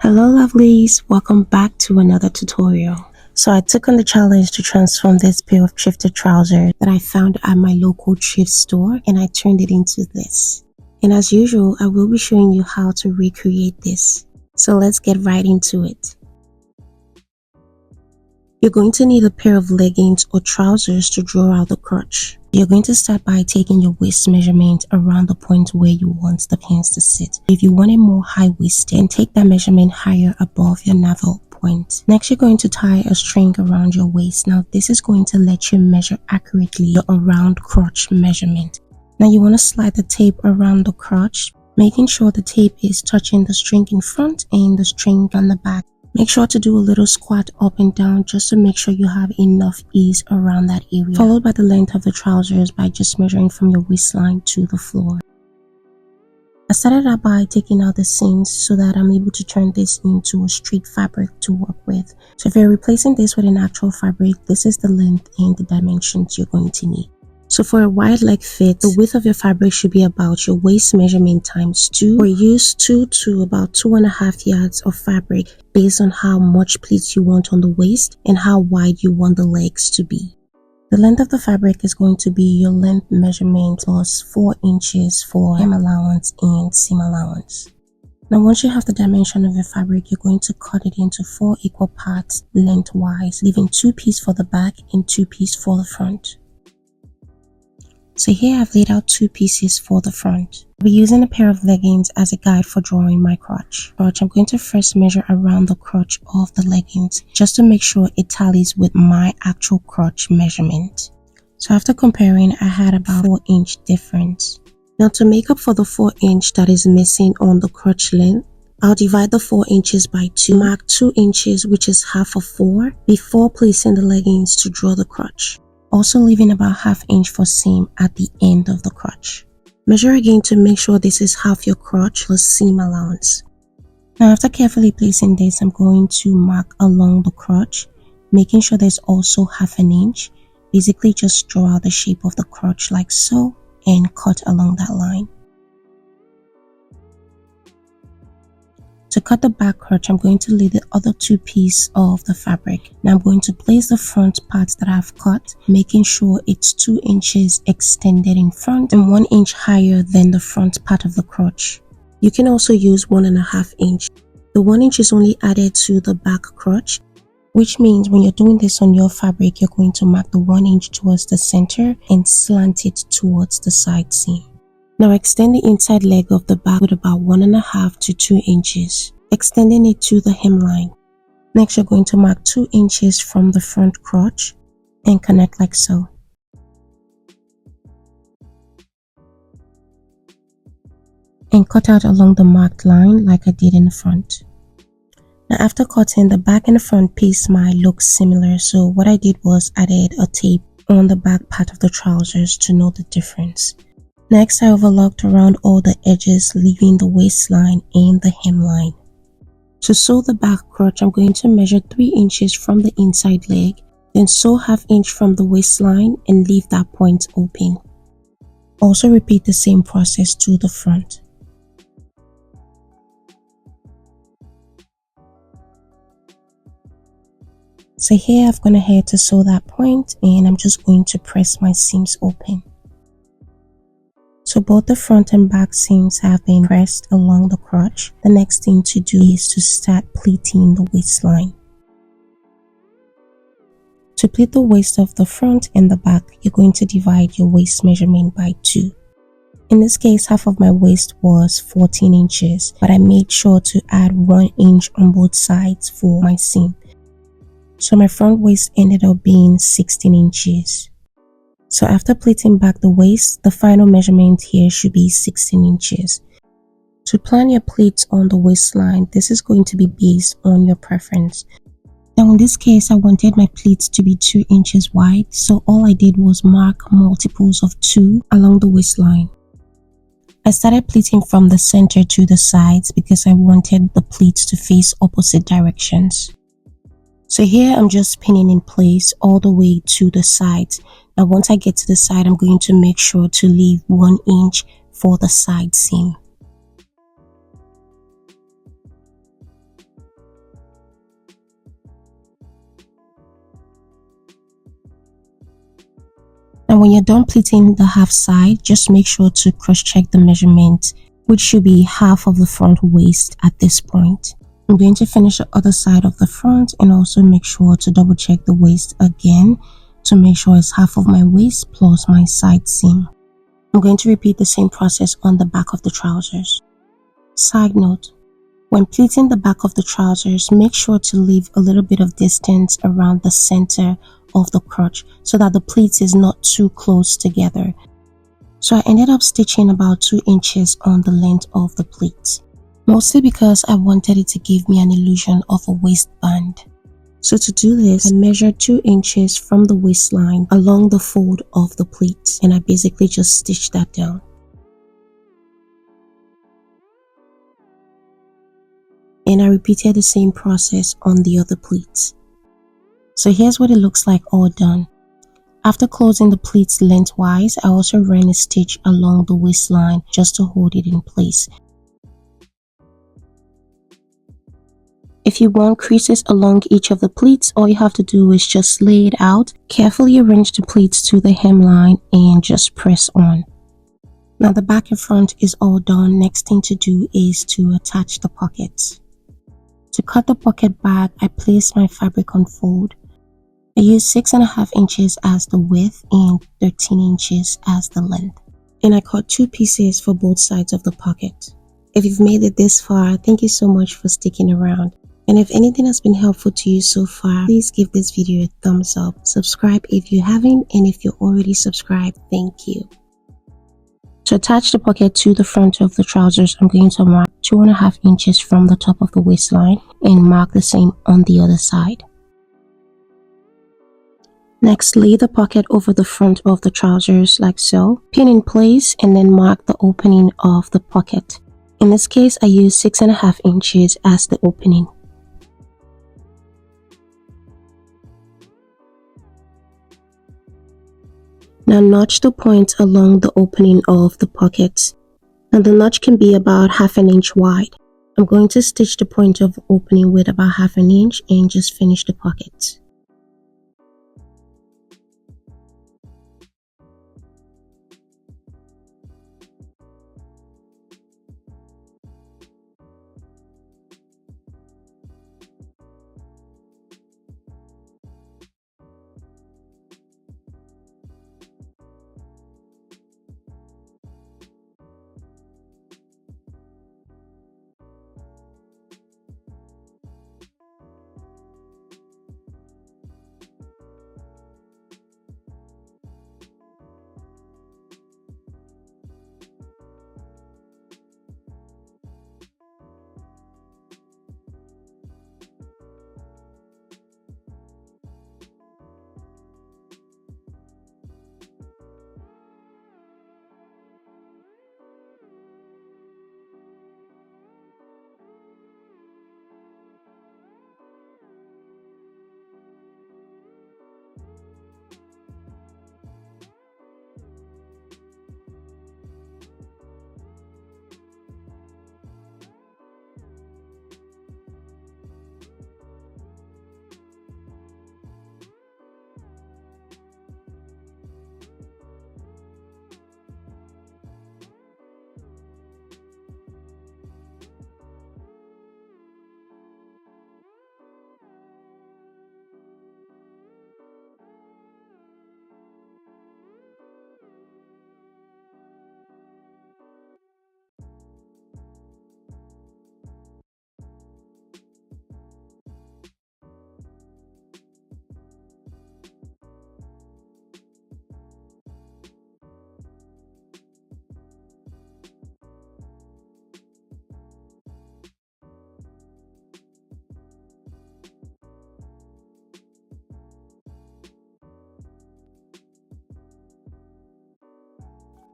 Hello lovelies, welcome back to another tutorial. So I took on the challenge to transform this pair of thrifted trousers that I found at my local thrift store, and I turned it into this. And as usual, I will be showing you how to recreate this. So let's get right into it. You're going to need a pair of leggings or trousers to draw out the crotch. You're going to start by taking your waist measurement around the point where you want the pants to sit. If you want it more high-waisted, then take that measurement higher above your navel point. Next, you're going to tie a string around your waist. Now, this is going to let you measure accurately your around crotch measurement. Now, you want to slide the tape around the crotch, making sure the tape is touching the string in front and the string on the back. Make sure to do a little squat up and down just to make sure you have enough ease around that area. Followed by the length of the trousers by just measuring from your waistline to the floor. I started out by taking out the seams so that I'm able to turn this into a straight fabric to work with. So if you're replacing this with an actual fabric, this is the length and the dimensions you're going to need. So for a wide leg fit, the width of your fabric should be about your waist measurement times 2, or use 2 to about 2.5 yards of fabric based on how much pleats you want on the waist and how wide you want the legs to be. The length of the fabric is going to be your length measurement plus 4 inches for hem allowance and seam allowance. Now once you have the dimension of your fabric, you're going to cut it into 4 equal parts lengthwise, leaving 2 pieces for the back and 2 pieces for the front. So here I've laid out 2 pieces for the front. I'll be using a pair of leggings as a guide for drawing my crotch. I'm going to first measure around the crotch of the leggings just to make sure it tallies with my actual crotch measurement. So after comparing, I had about 4-inch difference. Now to make up for the 4-inch that is missing on the crotch length, I'll divide the 4 inches by 2, mark 2 inches which is half of 4 before placing the leggings to draw the crotch. Also leaving about ½ inch for seam at the end of the crotch. Measure again to make sure this is half your crotch plus seam allowance. Now after carefully placing this, I'm going to mark along the crotch, making sure there's also ½ inch. Basically just draw out the shape of the crotch like so and cut along that line. To cut the back crotch, I'm going to lay the other 2 pieces of the fabric. Now I'm going to place the front part that I've cut, making sure it's 2 inches extended in front and 1 inch higher than the front part of the crotch. You can also use 1.5 inch. The 1 inch is only added to the back crotch, which means when you're doing this on your fabric, you're going to mark the 1 inch towards the center and slant it towards the side seam. Now extend the inside leg of the back with about 1.5 to 2 inches, extending it to the hemline. Next, you're going to mark 2 inches from the front crotch and connect like so. And cut out along the marked line like I did in the front. Now after cutting, the back and the front piece might look similar, so what I did was added a tape on the back part of the trousers to know the difference. Next, I overlocked around all the edges, leaving the waistline and the hemline. To sew the back crotch, I'm going to measure 3 inches from the inside leg, then sew ½ inch from the waistline and leave that point open. Also repeat the same process to the front. So here I've gone ahead to sew that point and I'm just going to press my seams open. So both the front and back seams have been pressed along the crotch. The next thing to do is to start pleating the waistline. To pleat the waist of the front and the back, you're going to divide your waist measurement by 2. In this case, half of my waist was 14 inches, but I made sure to add 1 inch on both sides for my seam. So my front waist ended up being 16 inches. So after pleating back the waist, the final measurement here should be 16 inches. To plan your pleats on the waistline, this is going to be based on your preference. Now in this case, I wanted my pleats to be 2 inches wide, so all I did was mark multiples of 2 along the waistline. I started pleating from the center to the sides because I wanted the pleats to face opposite directions. So here I'm just pinning in place all the way to the sides. Now once I get to the side, I'm going to make sure to leave 1 inch for the side seam. Now when you're done pleating the half side, just make sure to cross-check the measurement, which should be half of the front waist at this point. I'm going to finish the other side of the front and also make sure to double check the waist again to make sure it's half of my waist plus my side seam. I'm going to repeat the same process on the back of the trousers. Side note, when pleating the back of the trousers, make sure to leave a little bit of distance around the center of the crotch so that the pleat is not too close together. So I ended up stitching about 2 inches on the length of the pleat, mostly because I wanted it to give me an illusion of a waistband. So to do this, I measured 2 inches from the waistline along the fold of the pleat, and I basically just stitched that down. And I repeated the same process on the other pleats. So here's what it looks like all done. After closing the pleats lengthwise, I also ran a stitch along the waistline just to hold it in place. If you want creases along each of the pleats, all you have to do is just lay it out, carefully arrange the pleats to the hemline and just press on. Now the back and front is all done. Next thing to do is to attach the pockets. To cut the pocket bag, I placed my fabric on fold. I used 6.5 inches as the width and 13 inches as the length. And I cut 2 pieces for both sides of the pocket. If you've made it this far, thank you so much for sticking around. And if anything has been helpful to you so far, please give this video a thumbs up. Subscribe if you haven't, and if you're already subscribed, thank you. To attach the pocket to the front of the trousers, I'm going to mark 2.5 inches from the top of the waistline and mark the same on the other side. Next, lay the pocket over the front of the trousers like so, pin in place, and then mark the opening of the pocket. In this case, I used 6.5 inches as the opening. Now notch the point along the opening of the pocket. Now the notch can be about 1/2 inch wide. I'm going to stitch the point of opening with about 1/2 inch and just finish the pocket.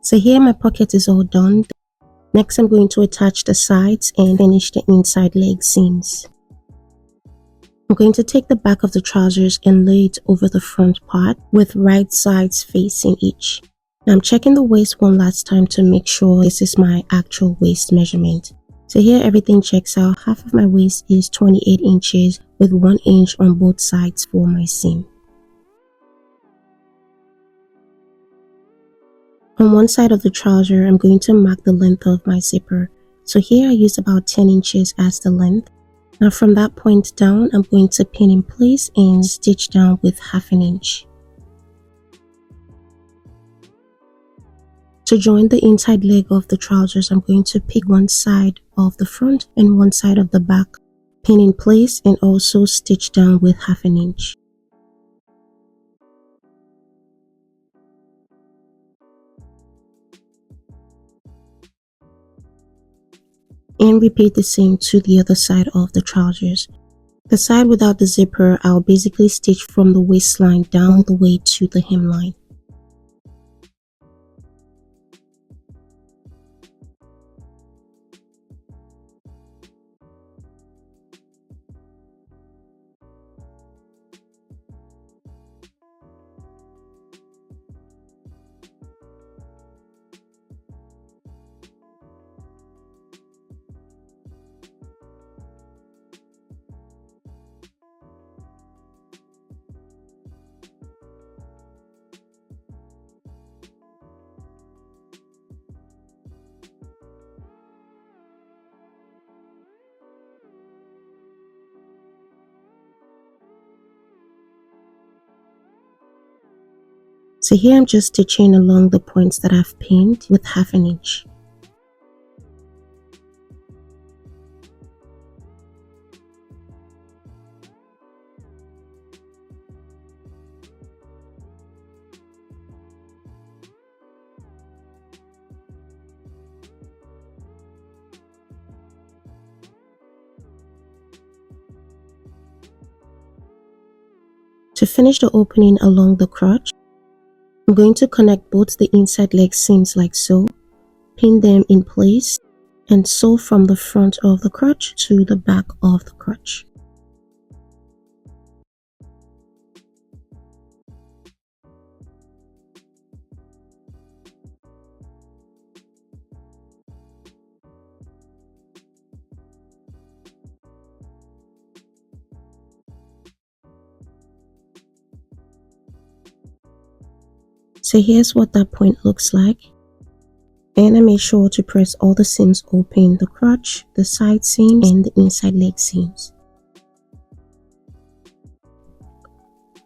So here my pocket is all done. Next I'm going to attach the sides and finish the inside leg seams. I'm going to take the back of the trousers and lay it over the front part with right sides facing each. Now I'm checking the waist one last time to make sure this is my actual waist measurement. So here everything checks out. Half of my waist is 28 inches with 1 inch on both sides for my seam. On one side of the trouser, I'm going to mark the length of my zipper. So here I used about 10 inches as the length. Now from that point down, I'm going to pin in place and stitch down with 1/2 inch. To join the inside leg of the trousers, I'm going to pick one side of the front and one side of the back, pin in place and also stitch down with 1/2 inch. And repeat the same to the other side of the trousers. The side without the zipper, I'll basically stitch from the waistline down the way to the hemline. So here I'm just stitching along the points that I've pinned with 1/2 inch. To finish the opening along the crotch, I'm going to connect both the inside leg seams like so, pin them in place, and sew from the front of the crotch to the back of the crotch. So here's what that point looks like. And I made sure to press all the seams open, the crotch, the side seams, and the inside leg seams.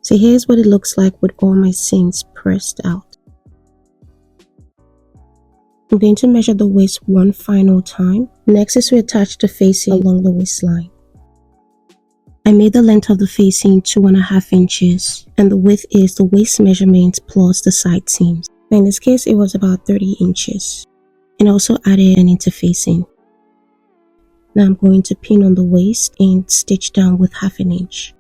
So here's what it looks like with all my seams pressed out. I'm going to measure the waist one final time. Next is to attach the facing along the waistline. I made the length of the facing 2.5 inches, and the width is the waist measurement plus the side seams. In this case, it was about 30 inches. And also added an interfacing. Now I'm going to pin on the waist and stitch down with 1/2 inch.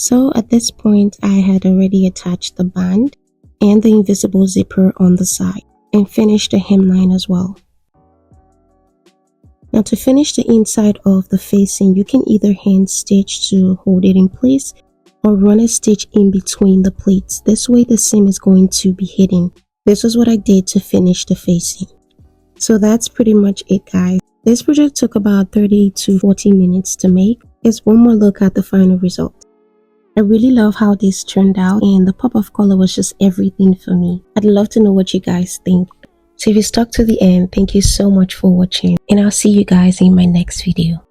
So at this point, I had already attached the band and the invisible zipper on the side and finished the hemline as well. Now to finish the inside of the facing, you can either hand stitch to hold it in place or run a stitch in between the pleats. This way the seam is going to be hidden. This is what I did to finish the facing. So that's pretty much it, guys. This project took about 30 to 40 minutes to make. Here's one more look at the final result. I really love how this turned out, and the pop of color was just everything for me. I'd love to know what you guys think. So if you stuck to the end, thank you so much for watching, and I'll see you guys in my next video.